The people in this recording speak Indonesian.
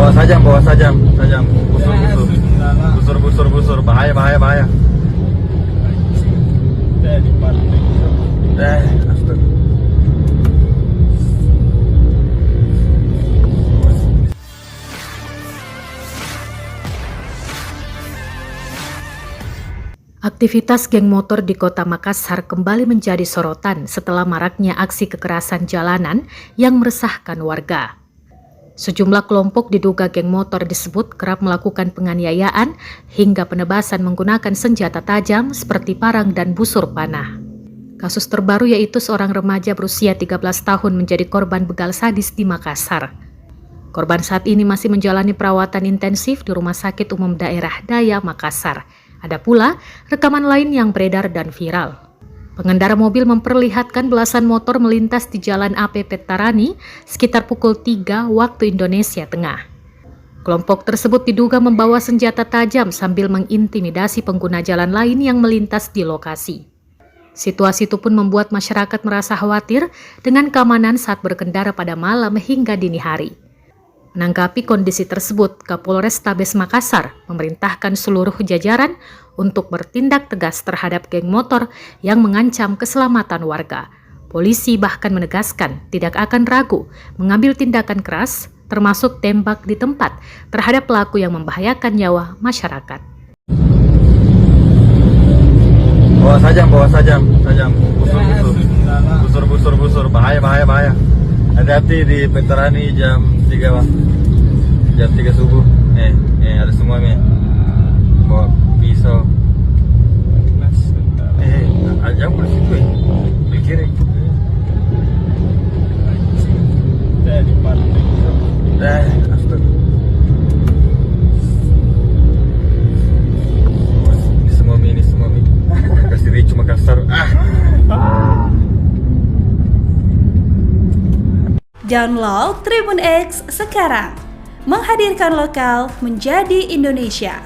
Sajam, busur, bahaya. Astaga. Aktivitas geng motor di kota Makassar kembali menjadi sorotan setelah maraknya aksi kekerasan jalanan yang meresahkan warga. Sejumlah kelompok diduga geng motor disebut kerap melakukan penganiayaan hingga penebasan menggunakan senjata tajam seperti parang dan busur panah. Kasus terbaru yaitu seorang remaja berusia 13 tahun menjadi korban begal sadis di Makassar. Korban saat ini masih menjalani perawatan intensif di Rumah Sakit Umum Daerah Daya Makassar. Ada pula rekaman lain yang beredar dan viral. Pengendara mobil memperlihatkan belasan motor melintas di Jalan AP Petarani sekitar pukul 3 waktu Indonesia Tengah. Kelompok tersebut diduga membawa senjata tajam sambil mengintimidasi pengguna jalan lain yang melintas di lokasi. Situasi itu pun membuat masyarakat merasa khawatir dengan keamanan saat berkendara pada malam hingga dini hari. Menanggapi kondisi tersebut, Kapolres Tabes Makassar memerintahkan seluruh jajaran untuk bertindak tegas terhadap geng motor yang mengancam keselamatan warga. Polisi bahkan menegaskan tidak akan ragu mengambil tindakan keras, termasuk tembak di tempat terhadap pelaku yang membahayakan nyawa masyarakat. Bawa sajam, busur, bahaya. Hati-hati di Petarani jam 3 bang. Jam 3 subuh. Ada semua nih. Bawa pisau. Jauh dari situ ya. Di kiri. Astaga. Ini semua mie. Kasih Ricu Makassar. Download Tribun X sekarang, menghadirkan lokal menjadi Indonesia.